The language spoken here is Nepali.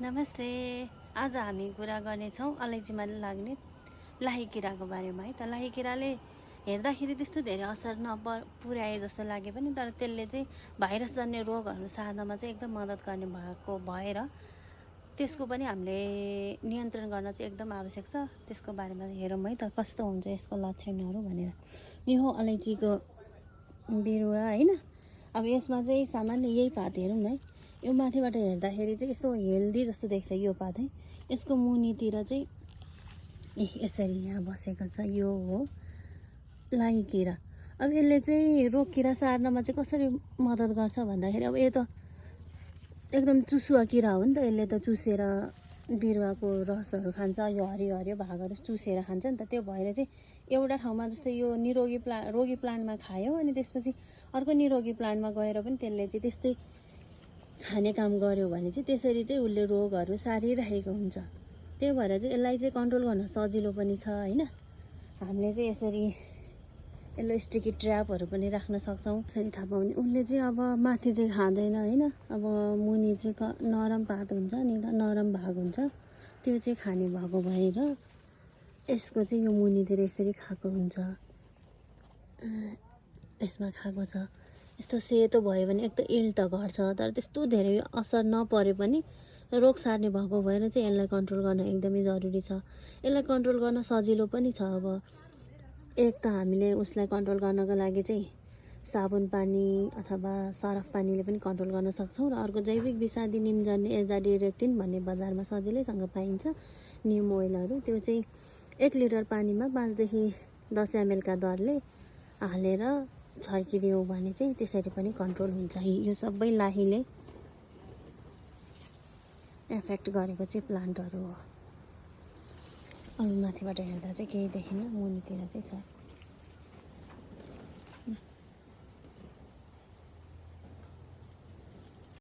नमस्ते। आज हामी कुरा गर्नेछौँ अलैँचीमा लाग्ने लाही किराको बारेमा है। त लाही किराले हेर्दाखेरि त्यस्तो धेरै असर पुर्याए जस्तो लागे पनि तर त्यसले चाहिँ भाइरस जन्य रोगहरू सार्नमा चाहिँ एकदम मद्दत गर्ने भएको भएर त्यसको पनि हामीले नियन्त्रण गर्न चाहिँ एकदम आवश्यक छ। त्यसको बारेमा हेरौँ है त कस्तो हुन्छ यसको लक्षणहरू भनेर। यो हो अलैँचीको बिरुवा हैन। अब यसमा चाहिँ सामान्य यही पात हेरौँ न है। यो माथिबाट हेर्दाखेरि चाहिँ यस्तो हेल्दी जस्तो देख्छ यो पात है। यसको मुनितिर चाहिँ यसरी यहाँ बसेको छ, यो हो लाही किरा। अब यसले चाहिँ रोग किरा सार्नमा चाहिँ कसरी मद्दत गर्छ भन्दाखेरि अब यो त एकदम चुसुवा किरा हो नि त। यसले त चुसेर बिरुवाको रसहरू खान्छ, यो हरियो हरियो भागहरू चुसेर खान्छ नि त। त्यो भएर चाहिँ एउटा ठाउँमा जस्तै यो रोगी प्लान्टमा खायो अनि त्यसपछि अर्को निरोगी प्लान्टमा गएर पनि त्यसले चाहिँ त्यस्तै खाने काम गर्यो भने चाहिँ त्यसरी चाहिँ उसले रोगहरू सारिरहेको हुन्छ। त्यही भएर चाहिँ यसलाई चाहिँ कन्ट्रोल गर्न सजिलो पनि छ हैन। हामीले चाहिँ यसरी यसले स्टिकी ट्र्यापहरू पनि राख्न सक्छौँ। यसरी थाहा पाउने उसले चाहिँ अब माथि चाहिँ खाँदैन हैन। अब मुनि चाहिँ नरम पात हुन्छ नि त, नरम भाग हुन्छ, त्यो चाहिँ खाने भएको भएर यसको चाहिँ यो मुनितिर यसरी खाएको हुन्छ, यसमा खाएको छ। यस्तो सेतो भयो भने एक त इल त घट्छ तर त्यस्तो धेरै असर नपरे पनि रोग सार्ने भएको भएर चाहिँ यसलाई कन्ट्रोल गर्न एकदमै जरुरी छ। यसलाई कन्ट्रोल गर्न सजिलो पनि छ। अब एक त हामीले उसलाई कन्ट्रोल गर्नको लागि चाहिँ साबुन पानी अथवा सरफ पानीले पनि कन्ट्रोल गर्न सक्छौँ। र अर्को जैविक विषादी निमजन्य एजाडिरेक्टिन भन्ने बजारमा सजिलैसँग पाइन्छ निम ओइलहरू। त्यो चाहिँ 1 लिटर पानीमा 5 देखि 10 ml का दरले हालेर छर्किदियौँ भने चाहिँ त्यसरी पनि कन्ट्रोल हुन्छ। यो सबै लाहीले एफेक्ट गरेको चाहिँ प्लान्टहरू हो। अब माथिबाट हेर्दा चाहिँ केही देखिन्न, मुनितिर चाहिँ छ।